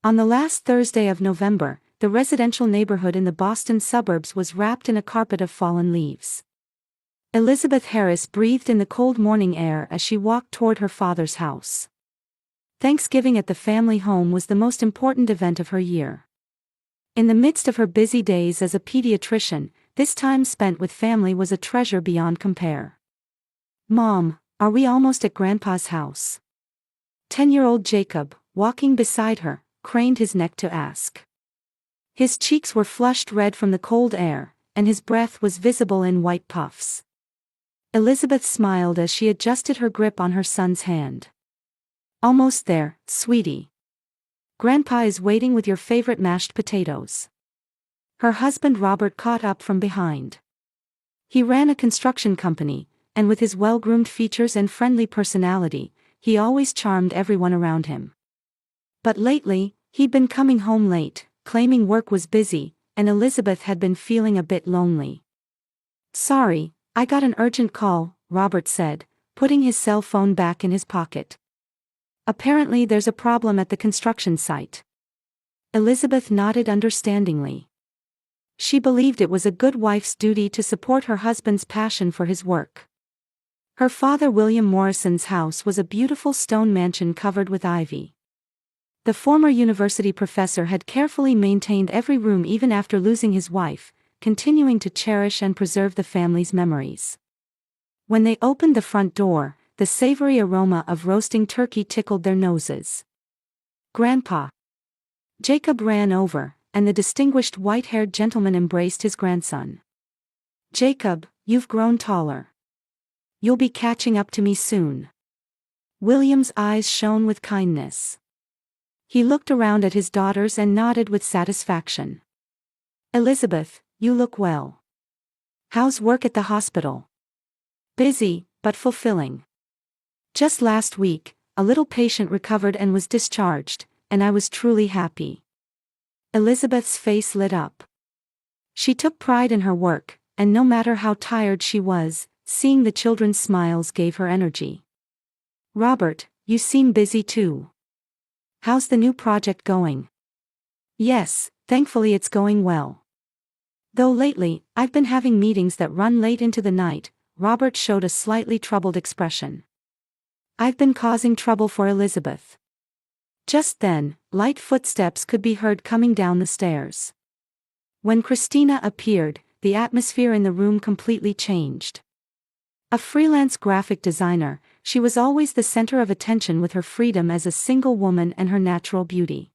On the last Thursday of November, the residential neighborhood in the Boston suburbs was wrapped in a carpet of fallen leaves. Elizabeth Harris breathed in the cold morning air as she walked toward her father's house. Thanksgiving at the family home was the most important event of her year. In the midst of her busy days as a pediatrician, this time spent with family was a treasure beyond compare. "Mom, are we almost at Grandpa's house?" 10-year-old Jacob, walking beside her, craned his neck to ask. His cheeks were flushed red from the cold air, and his breath was visible in white puffs. Elizabeth smiled as she adjusted her grip on her son's hand. "Almost there, sweetie. Grandpa is waiting with your favorite mashed potatoes." Her husband Robert caught up from behind. He ran a construction company, and with his well-groomed features and friendly personality, he always charmed everyone around him. But lately, he'd been coming home late, claiming work was busy, and Elizabeth had been feeling a bit lonely. "Sorry, I got an urgent call," Robert said, putting his cell phone back in his pocket. "Apparently there's a problem at the construction site." Elizabeth nodded understandingly. She believed it was a good wife's duty to support her husband's passion for his work. Her father William Morrison's house was a beautiful stone mansion covered with ivy. The former university professor had carefully maintained every room even after losing his wife, continuing to cherish and preserve the family's memories. When they opened the front door, the savory aroma of roasting turkey tickled their noses. "Grandpa!" Jacob ran over, and the distinguished white-haired gentleman embraced his grandson. "Jacob, you've grown taller. You'll be catching up to me soon." William's eyes shone with kindness. He looked around at his daughters and nodded with satisfaction. "Elizabeth, you look well. How's work at the hospital?" "Busy, but fulfilling. Just last week, a little patient recovered and was discharged, and I was truly happy." Elizabeth's face lit up. She took pride in her work, and no matter how tired she was, seeing the children's smiles gave her energy. "Robert, you seem busy too. How's the new project going?" "Yes, thankfully it's going well. Though lately, I've been having meetings that run late into the night." Robert showed a slightly troubled expression. "I've been causing trouble for Elizabeth." Just then, light footsteps could be heard coming down the stairs. When Christina appeared, the atmosphere in the room completely changed. A freelance graphic designer, she was always the center of attention with her freedom as a single woman and her natural beauty.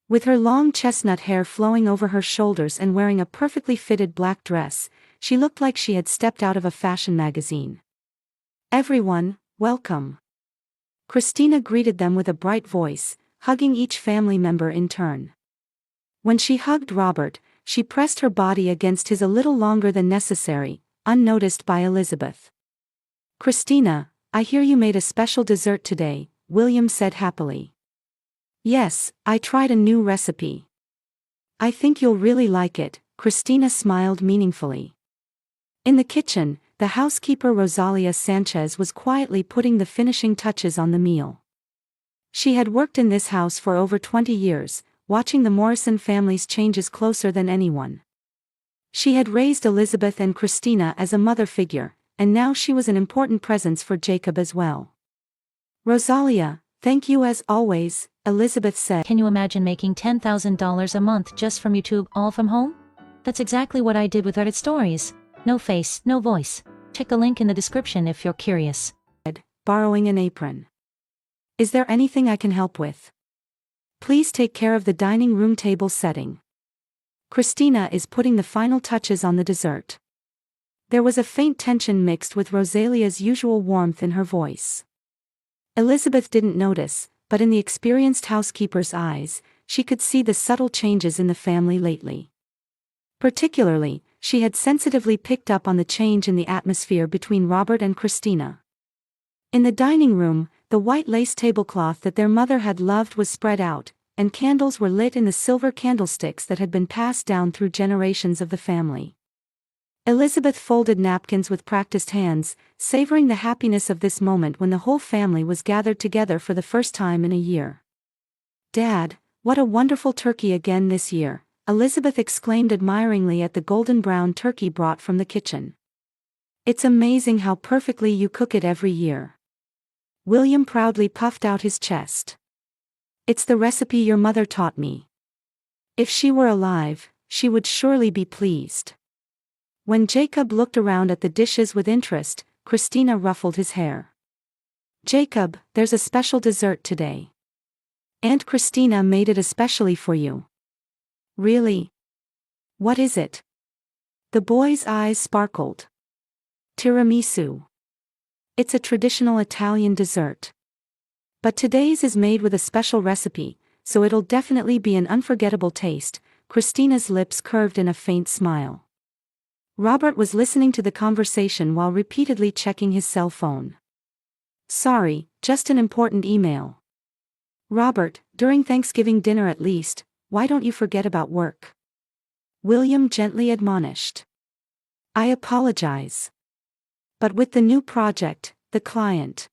With her long chestnut hair flowing over her shoulders and wearing a perfectly fitted black dress, she looked like she had stepped out of a fashion magazine. "Everyone, welcome." Christina greeted them with a bright voice, hugging each family member in turn. When she hugged Robert, she pressed her body against his a little longer than necessary, unnoticed by Elizabeth. "Christina, I hear you made a special dessert today," William said happily. "Yes, I tried a new recipe. I think you'll really like it," Christina smiled meaningfully. In the kitchen, the housekeeper Rosalia Sanchez was quietly putting the finishing touches on the meal. She had worked in this house for over 20 years, watching the Morrison family's changes closer than anyone. She had raised Elizabeth and Christina as a mother figure, and now she was an important presence for Jacob as well. "Rosalia, thank you as always," Elizabeth said. "Can you imagine making $10,000 a month just from YouTube, all from home? That's exactly what I did with Reddit Stories. No face, no voice. Check the link in the description if you're curious," borrowing an apron. "Is there anything I can help with? Please take care of the dining room table setting. Christina is putting the final touches on the dessert." There was a faint tension mixed with Rosalia's usual warmth in her voice. Elizabeth didn't notice, but in the experienced housekeeper's eyes, she could see the subtle changes in the family lately. Particularly, she had sensitively picked up on the change in the atmosphere between Robert and Christina. In the dining room, the white lace tablecloth that their mother had loved was spread out, and candles were lit in the silver candlesticks that had been passed down through generations of the family. Elizabeth folded napkins with practiced hands, savoring the happiness of this moment when the whole family was gathered together for the first time in a year. "Dad, What a wonderful turkey again this year, Elizabeth exclaimed admiringly at the golden brown turkey brought from the kitchen. It's amazing how perfectly you cook it every year. William proudly puffed out his chest. It's the recipe your mother taught me. If she were alive, she would surely be pleased. When Jacob looked around at the dishes with interest, Christina ruffled his hair. Jacob, there's a special dessert today. Aunt Christina made it especially for you. Really? What is it? The boy's eyes sparkled. Tiramisu. It's a traditional Italian dessert. But today's is made with a special recipe, so it'll definitely be an unforgettable taste. Christina's lips curved in a faint smile. Robert was listening to the conversation while repeatedly checking his cell phone. Sorry, just an important email. Robert, during Thanksgiving dinner at least, why don't you forget about work? William gently admonished. I apologize. But with the new project, the client.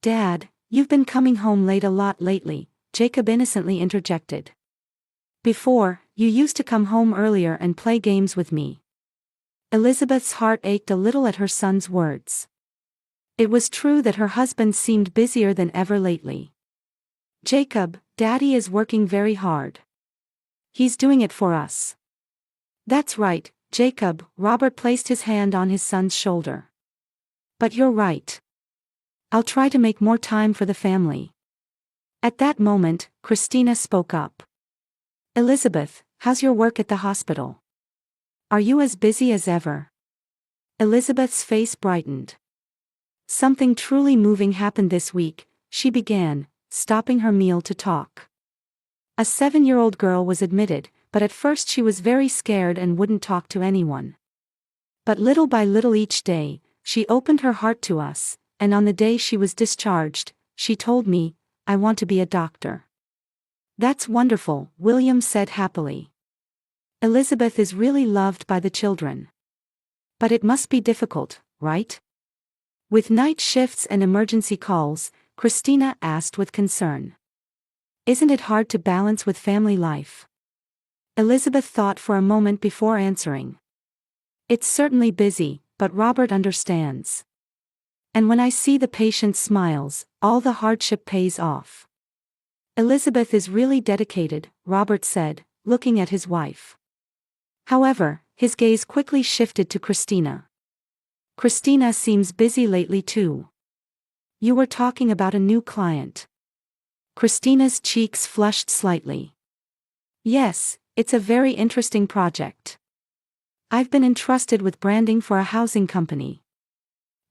Dad, you've been coming home late a lot lately, Jacob innocently interjected. Before, you used to come home earlier and play games with me. Elizabeth's heart ached a little at her son's words. It was true that her husband seemed busier than ever lately. Jacob, Daddy is working very hard. He's doing it for us. That's right, Jacob, Robert placed his hand on his son's shoulder. But you're right. I'll try to make more time for the family. At that moment, Christina spoke up. Elizabeth, how's your work at the hospital? Are you as busy as ever? Elizabeth's face brightened. Something truly moving happened this week, she began, stopping her meal to talk. A 7-year-old girl was admitted, but at first she was very scared and wouldn't talk to anyone. But little by little each day, she opened her heart to us, and on the day she was discharged, she told me, I want to be a doctor. That's wonderful, William said happily. Elizabeth is really loved by the children. But it must be difficult, right? With night shifts and emergency calls, Christina asked with concern. Isn't it hard to balance with family life? Elizabeth thought for a moment before answering. It's certainly busy, but Robert understands. And when I see the patient's smiles, all the hardship pays off. Elizabeth is really dedicated, Robert said, looking at his wife. However, his gaze quickly shifted to Christina. Christina seems busy lately too. You were talking about a new client. Christina's cheeks flushed slightly. Yes, it's a very interesting project. I've been entrusted with branding for a housing company.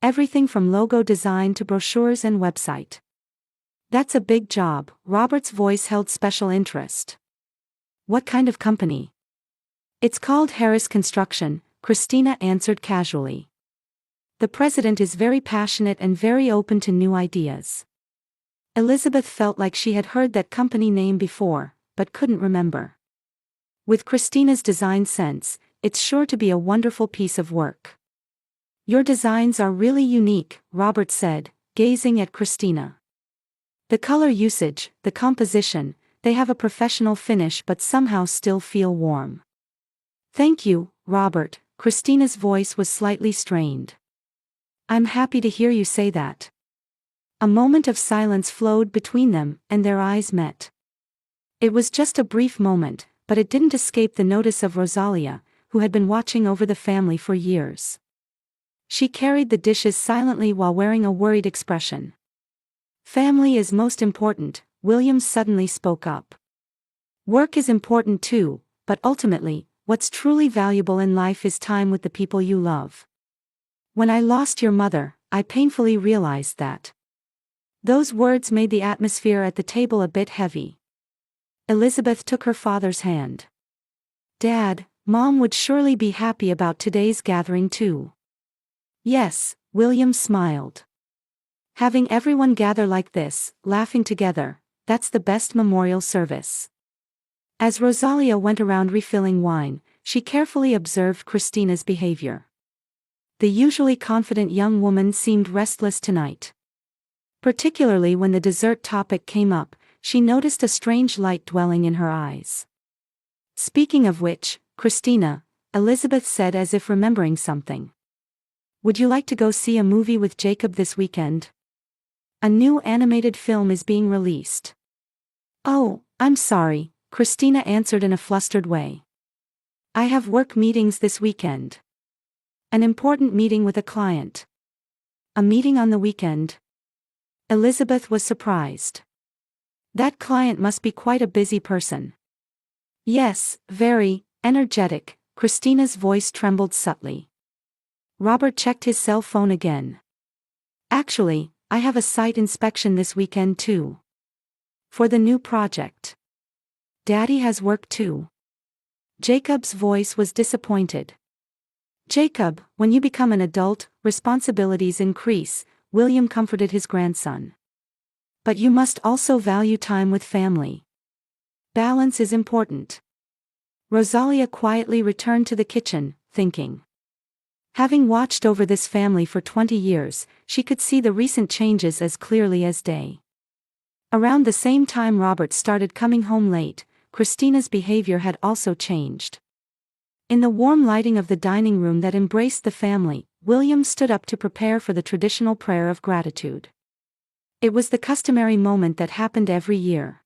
Everything from logo design to brochures and website. That's a big job, Robert's voice held special interest. What kind of company? It's called Harris Construction, Christina answered casually. The president is very passionate and very open to new ideas. Elizabeth felt like she had heard that company name before, but couldn't remember. With Christina's design sense, it's sure to be a wonderful piece of work. Your designs are really unique, Robert said, gazing at Christina. The color usage, the composition, they have a professional finish but somehow still feel warm. Thank you, Robert, Christina's voice was slightly strained. I'm happy to hear you say that. A moment of silence flowed between them, and their eyes met. It was just a brief moment, but it didn't escape the notice of Rosalia, who had been watching over the family for years. She carried the dishes silently while wearing a worried expression. Family is most important, William suddenly spoke up. Work is important too, but ultimately, what's truly valuable in life is time with the people you love. When I lost your mother, I painfully realized that. Those words made the atmosphere at the table a bit heavy. Elizabeth took her father's hand. Dad, Mom would surely be happy about today's gathering too. Yes, William smiled. Having everyone gather like this, laughing together, that's the best memorial service. As Rosalia went around refilling wine, she carefully observed Christina's behavior. The usually confident young woman seemed restless tonight. Particularly when the dessert topic came up, she noticed a strange light dwelling in her eyes. "Speaking of which, Christina," Elizabeth said as if remembering something. "Would you like to go see a movie with Jacob this weekend? A new animated film is being released." "Oh, I'm sorry," Christina answered in a flustered way. "I have work meetings this weekend. An important meeting with a client." "A meeting on the weekend?" Elizabeth was surprised. That client must be quite a busy person. "Yes, very energetic," Christina's voice trembled subtly. Robert checked his cell phone again. "Actually, I have a site inspection this weekend too. For the new project. Daddy has work too." Jacob's voice was disappointed. "Jacob, when you become an adult, responsibilities increase," William comforted his grandson. "But you must also value time with family. Balance is important." Rosalia quietly returned to the kitchen, thinking. Having watched over this family for 20 years, she could see the recent changes as clearly as day. Around the same time Robert started coming home late, Christina's behavior had also changed. In the warm lighting of the dining room that embraced the family, William stood up to prepare for the traditional prayer of gratitude. It was the customary moment that happened every year.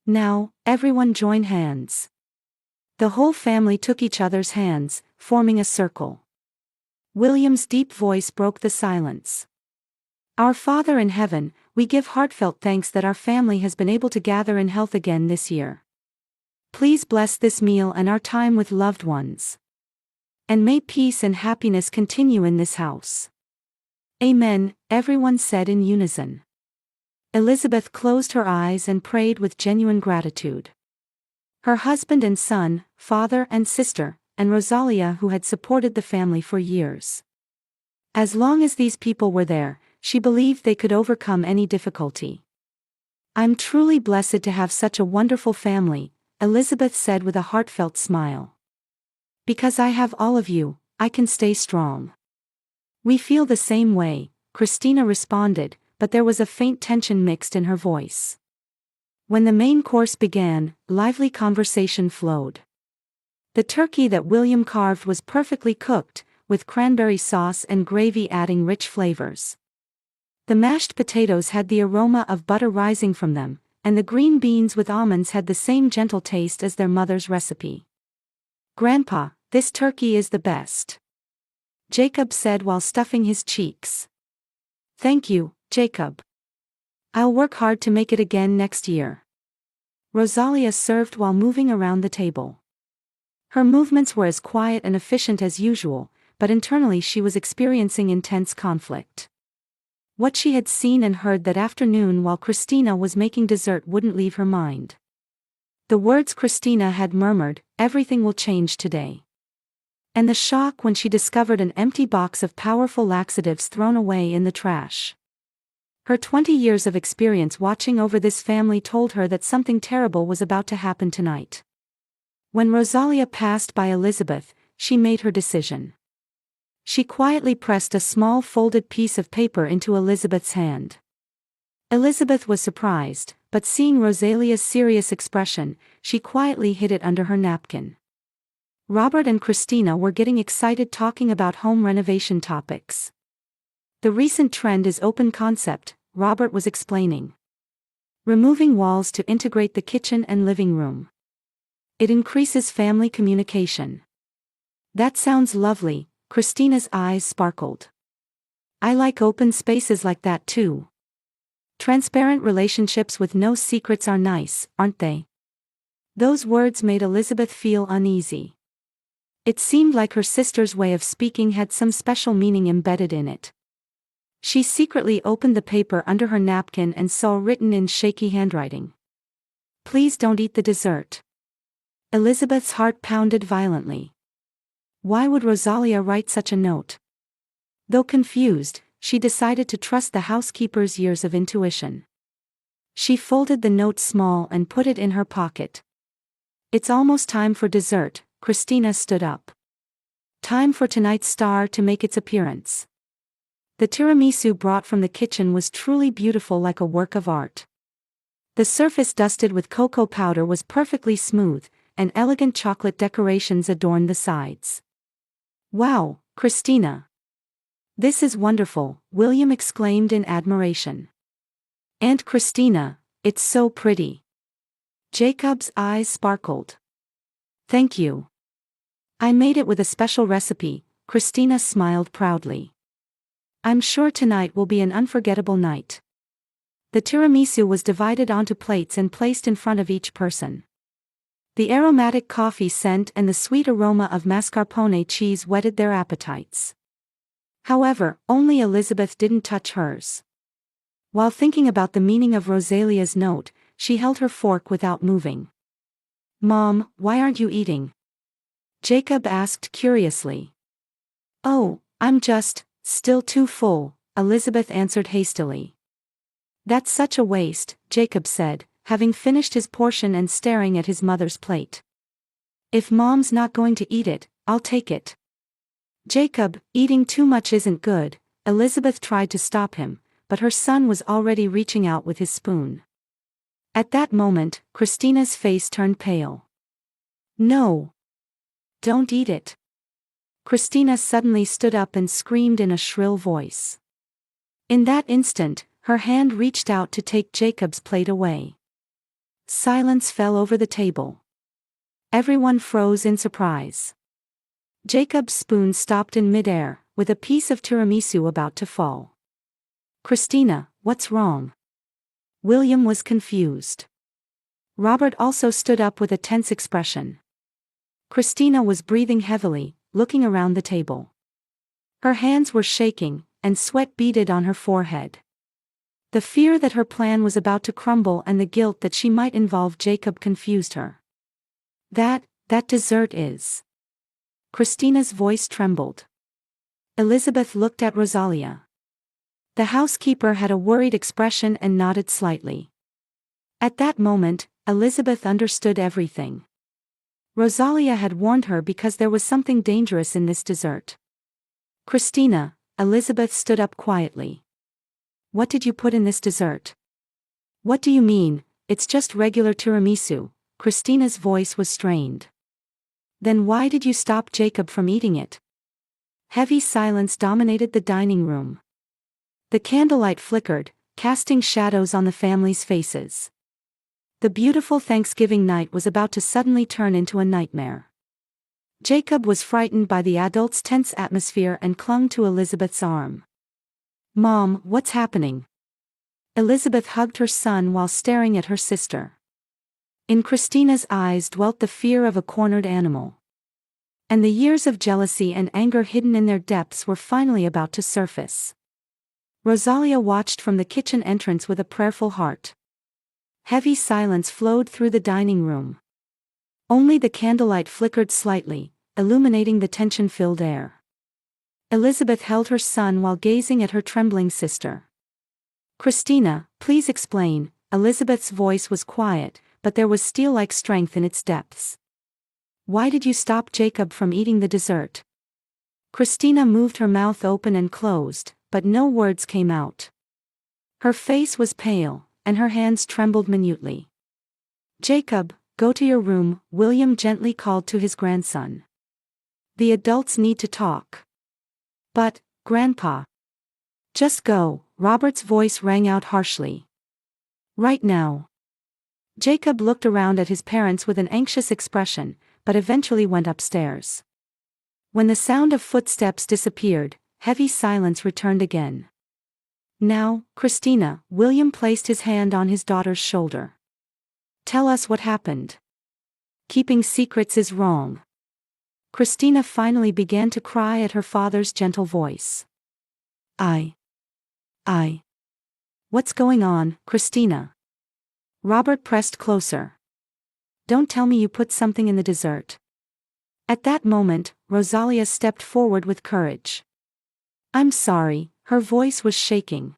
Now, everyone join hands. The whole family took each other's hands, forming a circle. William's deep voice broke the silence. "Our Father in heaven, we give heartfelt thanks that our family has been able to gather in health again this year. Please bless this meal and our time with loved ones. And may peace and happiness continue in this house. Amen," everyone said in unison. Elizabeth closed her eyes and prayed with genuine gratitude. Her husband and son, father and sister, and Rosalia who had supported the family for years. As long as these people were there, she believed they could overcome any difficulty. "I'm truly blessed to have such a wonderful family," Elizabeth said with a heartfelt smile. "Because I have all of you, I can stay strong." "We feel the same way," Christina responded, but there was a faint tension mixed in her voice. When the main course began, lively conversation flowed. The turkey that William carved was perfectly cooked, with cranberry sauce and gravy adding rich flavors. The mashed potatoes had the aroma of butter rising from them, and the green beans with almonds had the same gentle taste as their mother's recipe. "Grandpa, this turkey is the best," Jacob said while stuffing his cheeks. "Thank you, Jacob. I'll work hard to make it again next year." Rosalia served while moving around the table. Her movements were as quiet and efficient as usual, but internally she was experiencing intense conflict. What she had seen and heard that afternoon while Christina was making dessert wouldn't leave her mind. The words Christina had murmured, "Everything will change today." And the shock when she discovered an empty box of powerful laxatives thrown away in the trash. Her 20 years of experience watching over this family told her that something terrible was about to happen tonight. When Rosalia passed by Elizabeth, she made her decision. She quietly pressed a small folded piece of paper into Elizabeth's hand. Elizabeth was surprised, but seeing Rosalia's serious expression, she quietly hid it under her napkin. Robert and Christina were getting excited talking about home renovation topics. "The recent trend is open concept," Robert was explaining. "Removing walls to integrate the kitchen and living room. It increases family communication." "That sounds lovely," Christina's eyes sparkled. "I like open spaces like that too. Transparent relationships with no secrets are nice, aren't they?" Those words made Elizabeth feel uneasy. It seemed like her sister's way of speaking had some special meaning embedded in it. She secretly opened the paper under her napkin and saw written in shaky handwriting, "Please don't eat the dessert." Elizabeth's heart pounded violently. Why would Rosalia write such a note? Though confused, she decided to trust the housekeeper's years of intuition. She folded the note small and put it in her pocket. "It's almost time for dessert," Christina stood up. "Time for tonight's star to make its appearance." The tiramisu brought from the kitchen was truly beautiful, like a work of art. The surface dusted with cocoa powder was perfectly smooth, and elegant chocolate decorations adorned the sides. "Wow, Christina! This is wonderful," William exclaimed in admiration. "Aunt Christina, it's so pretty." Jacob's eyes sparkled. "Thank you. I made it with a special recipe," Christina smiled proudly. "I'm sure tonight will be an unforgettable night." The tiramisu was divided onto plates and placed in front of each person. The aromatic coffee scent and the sweet aroma of mascarpone cheese whetted their appetites. However, only Elizabeth didn't touch hers. While thinking about the meaning of Rosalia's note, she held her fork without moving. "Mom, why aren't you eating?" Jacob asked curiously. "Oh, I'm still too full," Elizabeth answered hastily. "That's such a waste," Jacob said, having finished his portion and staring at his mother's plate. "If Mom's not going to eat it, I'll take it." "Jacob, eating too much isn't good," Elizabeth tried to stop him, but her son was already reaching out with his spoon. At that moment, Christina's face turned pale. "No! Don't eat it!" Christina suddenly stood up and screamed in a shrill voice. In that instant, her hand reached out to take Jacob's plate away. Silence fell over the table. Everyone froze in surprise. Jacob's spoon stopped in midair, with a piece of tiramisu about to fall. "Christina, what's wrong?" William was confused. Robert also stood up with a tense expression. Christina was breathing heavily, looking around the table. Her hands were shaking, and sweat beaded on her forehead. The fear that her plan was about to crumble and the guilt that she might involve Jacob confused her. That dessert is..." Christina's voice trembled. Elizabeth looked at Rosalia. The housekeeper had a worried expression and nodded slightly. At that moment, Elizabeth understood everything. Rosalia had warned her because there was something dangerous in this dessert. "Christina," Elizabeth stood up quietly. "What did you put in this dessert?" "What do you mean? It's just regular tiramisu." Christina's voice was strained. "Then why did you stop Jacob from eating it?" Heavy silence dominated the dining room. The candlelight flickered, casting shadows on the family's faces. The beautiful Thanksgiving night was about to suddenly turn into a nightmare. Jacob was frightened by the adults' tense atmosphere and clung to Elizabeth's arm. "Mom, what's happening?" Elizabeth hugged her son while staring at her sister. In Christina's eyes dwelt the fear of a cornered animal. And the years of jealousy and anger hidden in their depths were finally about to surface. Rosalia watched from the kitchen entrance with a prayerful heart. Heavy silence flowed through the dining room. Only the candlelight flickered slightly, illuminating the tension-filled air. Elizabeth held her son while gazing at her trembling sister. "Christina, please explain." Elizabeth's voice was quiet, but there was steel-like strength in its depths. "Why did you stop Jacob from eating the dessert?" Christina moved her mouth open and closed, but no words came out. Her face was pale, and her hands trembled minutely. "Jacob, go to your room," William gently called to his grandson. "The adults need to talk." "But, Grandpa..." "Just go," Robert's voice rang out harshly. "Right now." Jacob looked around at his parents with an anxious expression, but eventually went upstairs. When the sound of footsteps disappeared, heavy silence returned again. "Now, Christina," William placed his hand on his daughter's shoulder. "Tell us what happened. Keeping secrets is wrong." Christina finally began to cry at her father's gentle voice. I. What's going on, Christina?" Robert pressed closer. "Don't tell me you put something in the dessert." At that moment, Rosalia stepped forward with courage. "I'm sorry," her voice was shaking.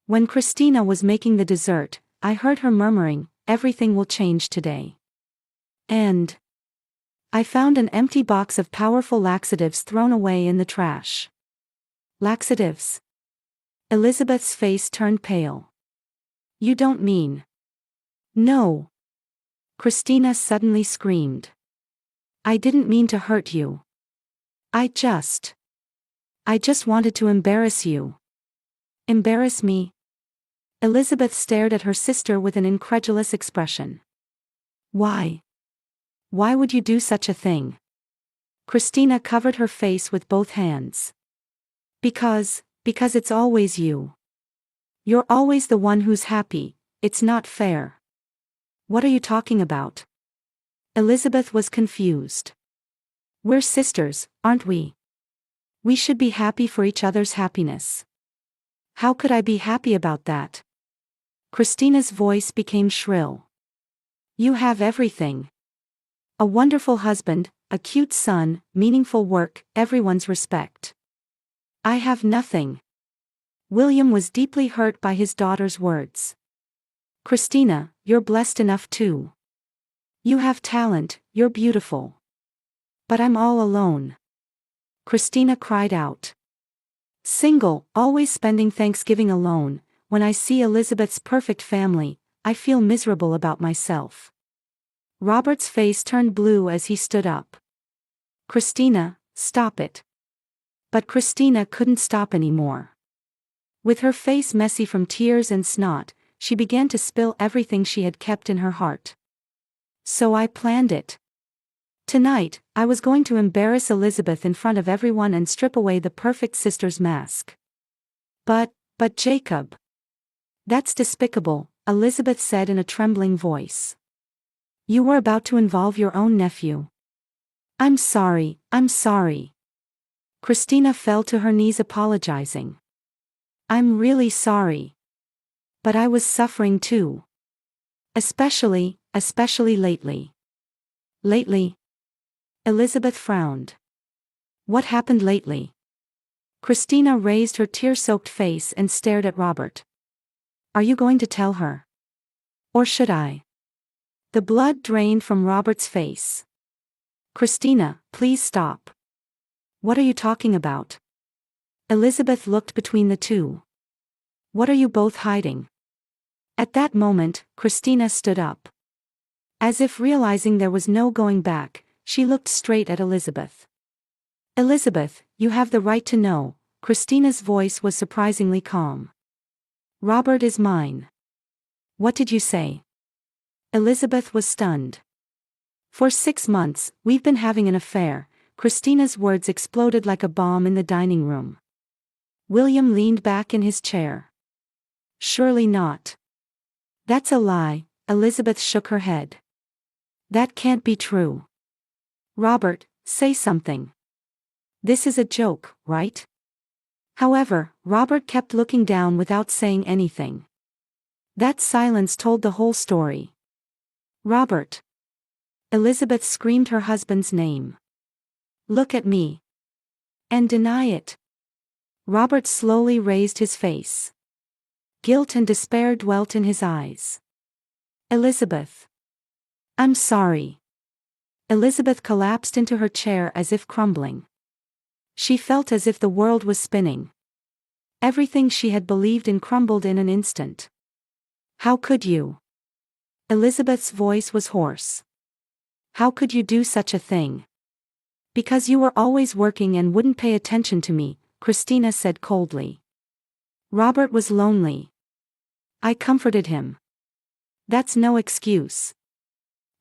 "When Christina was making the dessert, I heard her murmuring, 'Everything will change today.' And I found an empty box of powerful laxatives thrown away in the trash." "Laxatives?" Elizabeth's face turned pale. "You don't mean..." No. Christina suddenly screamed. I didn't mean to hurt you. I just wanted to embarrass you. Embarrass me? Elizabeth stared at her sister with an incredulous expression. Why? Why would you do such a thing? Christina covered her face with both hands. Because it's always you. You're always the one who's happy, it's not fair. What are you talking about? Elizabeth was confused. We're sisters, aren't we? We should be happy for each other's happiness. How could I be happy about that? Christina's voice became shrill. You have everything. A wonderful husband, a cute son, meaningful work, everyone's respect. I have nothing. William was deeply hurt by his daughter's words. Christina, you're blessed enough too. You have talent, you're beautiful. But I'm all alone. Christina cried out. Single, always spending Thanksgiving alone. When I see Elizabeth's perfect family, I feel miserable about myself. Robert's face turned blue as he stood up. Christina, stop it. But Christina couldn't stop anymore. With her face messy from tears and snot, she began to spill everything she had kept in her heart. So I planned it. Tonight, I was going to embarrass Elizabeth in front of everyone and strip away the perfect sister's mask. But Jacob. That's despicable, Elizabeth said in a trembling voice. You were about to involve your own nephew. I'm sorry. Christina fell to her knees apologizing. I'm really sorry. But I was suffering too. Especially lately. Lately? Elizabeth frowned. What happened lately? Christina raised her tear-soaked face and stared at Robert. Are you going to tell her? Or should I? The blood drained from Robert's face. Christina, please stop. What are you talking about? Elizabeth looked between the two. What are you both hiding? At that moment, Christina stood up. As if realizing there was no going back, she looked straight at Elizabeth. Elizabeth, you have the right to know. Christina's voice was surprisingly calm. Robert is mine. What did you say? Elizabeth was stunned. For 6 months, we've been having an affair. Christina's words exploded like a bomb in the dining room. William leaned back in his chair. Surely not. That's a lie, Elizabeth shook her head. That can't be true. Robert, say something. This is a joke, right? However, Robert kept looking down without saying anything. That silence told the whole story. Robert. Elizabeth screamed her husband's name. Look at me. And deny it. Robert slowly raised his face. Guilt and despair dwelt in his eyes. Elizabeth. I'm sorry. Elizabeth collapsed into her chair as if crumbling. She felt as if the world was spinning. Everything she had believed in crumbled in an instant. How could you? Elizabeth's voice was hoarse. How could you do such a thing? Because you were always working and wouldn't pay attention to me, Christina said coldly. Robert was lonely. I comforted him. That's no excuse.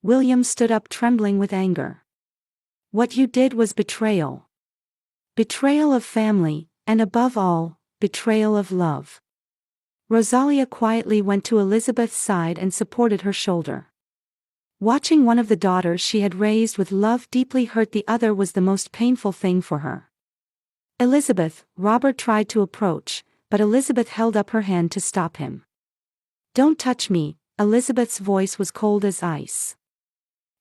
William stood up trembling with anger. What you did was betrayal. Betrayal of family, and above all, betrayal of love. Rosalia quietly went to Elizabeth's side and supported her shoulder. Watching one of the daughters she had raised with love deeply hurt the other was the most painful thing for her. Elizabeth, Robert tried to approach, but Elizabeth held up her hand to stop him. Don't touch me, Elizabeth's voice was cold as ice.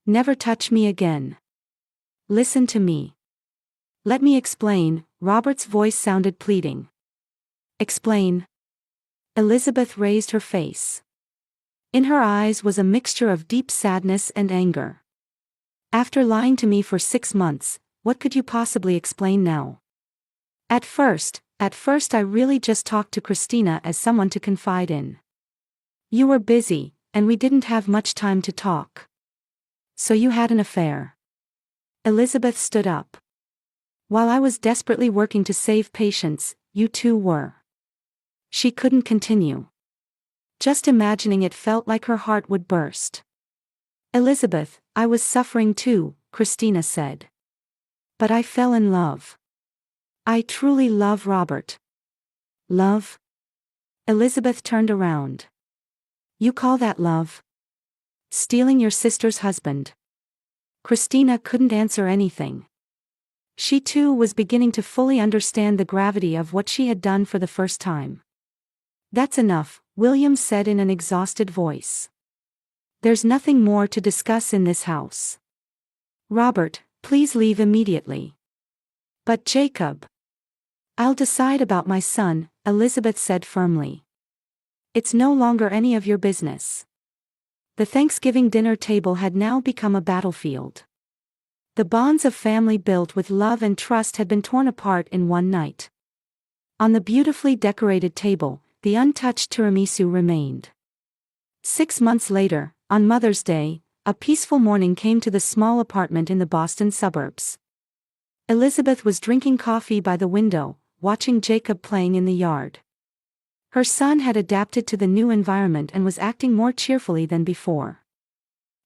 Never touch me again. Listen to me. Let me explain, Robert's voice sounded pleading. Explain. Elizabeth raised her face. In her eyes was a mixture of deep sadness and anger. After lying to me for 6 months, what could you possibly explain now? At first I really just talked to Christina as someone to confide in. You were busy, and we didn't have much time to talk. So you had an affair. Elizabeth stood up. While I was desperately working to save patients, you two were. She couldn't continue. Just imagining it felt like her heart would burst. Elizabeth, I was suffering too, Christina said. But I fell in love. I truly love Robert. Love? Elizabeth turned around. You call that love? Stealing your sister's husband. Christina couldn't answer anything. She too was beginning to fully understand the gravity of what she had done for the first time. That's enough, William said in an exhausted voice. There's nothing more to discuss in this house. Robert, please leave immediately. But Jacob. I'll decide about my son, Elizabeth said firmly. It's no longer any of your business. The Thanksgiving dinner table had now become a battlefield. The bonds of family built with love and trust had been torn apart in one night. On the beautifully decorated table, the untouched tiramisu remained. 6 months later, on Mother's Day, a peaceful morning came to the small apartment in the Boston suburbs. Elizabeth was drinking coffee by the window, watching Jacob playing in the yard. Her son had adapted to the new environment and was acting more cheerfully than before.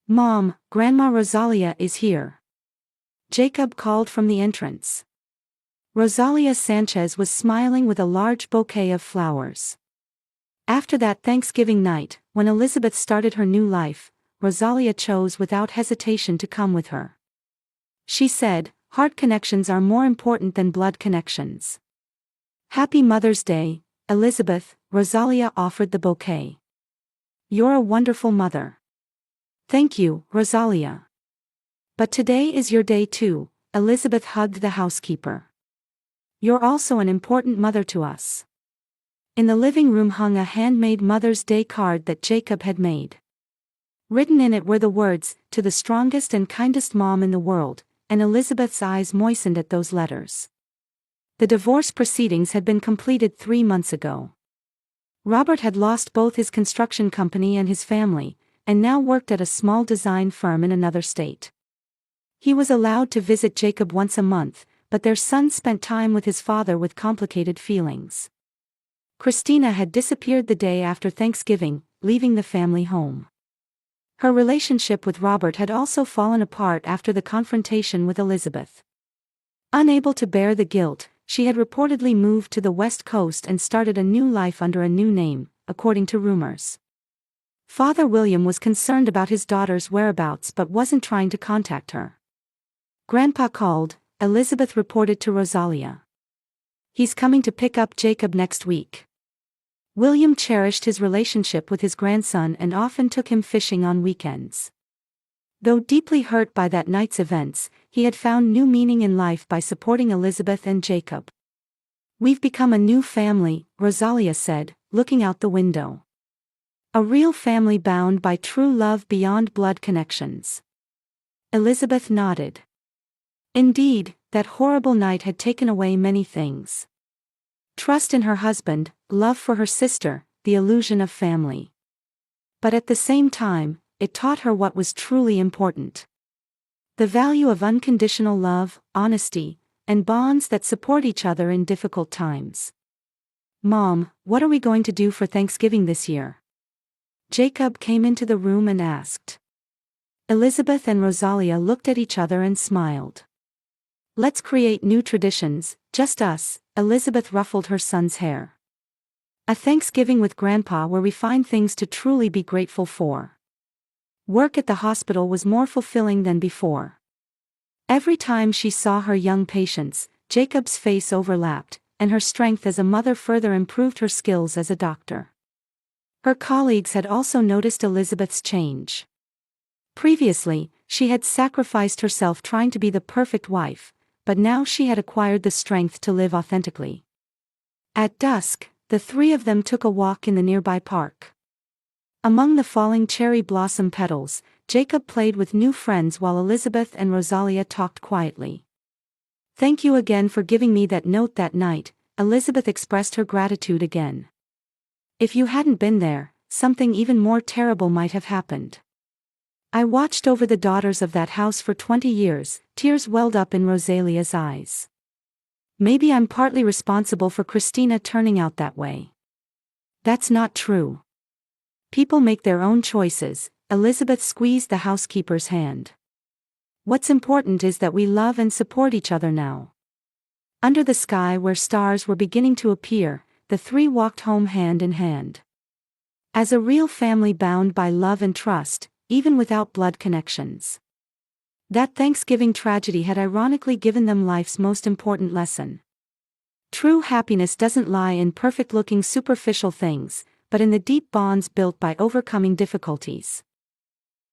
Mom, Grandma Rosalia is here. Jacob called from the entrance. Rosalia Sanchez was smiling with a large bouquet of flowers. After that Thanksgiving night, when Elizabeth started her new life, Rosalia chose without hesitation to come with her. She said, "Heart connections are more important than blood connections." Happy Mother's Day, Elizabeth, Rosalia offered the bouquet. You're a wonderful mother. Thank you, Rosalia. But today is your day too, Elizabeth hugged the housekeeper. You're also an important mother to us. In the living room hung a handmade Mother's Day card that Jacob had made. Written in it were the words, "To the strongest and kindest mom in the world," and Elizabeth's eyes moistened at those letters. The divorce proceedings had been completed 3 months ago. Robert had lost both his construction company and his family, and now worked at a small design firm in another state. He was allowed to visit Jacob once a month, but their son spent time with his father with complicated feelings. Christina had disappeared the day after Thanksgiving, leaving the family home. Her relationship with Robert had also fallen apart after the confrontation with Elizabeth. Unable to bear the guilt, she had reportedly moved to the West Coast and started a new life under a new name, according to rumors. Father William was concerned about his daughter's whereabouts but wasn't trying to contact her. Grandpa called, Elizabeth reported to Rosalia. He's coming to pick up Jacob next week. William cherished his relationship with his grandson and often took him fishing on weekends. Though deeply hurt by that night's events, he had found new meaning in life by supporting Elizabeth and Jacob. We've become a new family, Rosalia said, looking out the window. A real family bound by true love beyond blood connections. Elizabeth nodded. Indeed, that horrible night had taken away many things. Trust in her husband, love for her sister, the illusion of family. But at the same time, it taught her what was truly important. The value of unconditional love, honesty, and bonds that support each other in difficult times. Mom, what are we going to do for Thanksgiving this year? Jacob came into the room and asked. Elizabeth and Rosalia looked at each other and smiled. Let's create new traditions, just us, Elizabeth ruffled her son's hair. A Thanksgiving with Grandpa where we find things to truly be grateful for. Work at the hospital was more fulfilling than before. Every time she saw her young patients, Jacob's face overlapped, and her strength as a mother further improved her skills as a doctor. Her colleagues had also noticed Elizabeth's change. Previously, she had sacrificed herself trying to be the perfect wife, but now she had acquired the strength to live authentically. At dusk, the three of them took a walk in the nearby park. Among the falling cherry blossom petals, Jacob played with new friends while Elizabeth and Rosalia talked quietly. Thank you again for giving me that note that night, Elizabeth expressed her gratitude again. If you hadn't been there, something even more terrible might have happened. I watched over the daughters of that house for 20 years, tears welled up in Rosalia's eyes. Maybe I'm partly responsible for Christina turning out that way. That's not true. People make their own choices. Elizabeth squeezed the housekeeper's hand. What's important is that we love and support each other now. Under the sky where stars were beginning to appear, the three walked home hand in hand. As a real family bound by love and trust, even without blood connections. That Thanksgiving tragedy had ironically given them life's most important lesson. True happiness doesn't lie in perfect-looking superficial things, but in the deep bonds built by overcoming difficulties.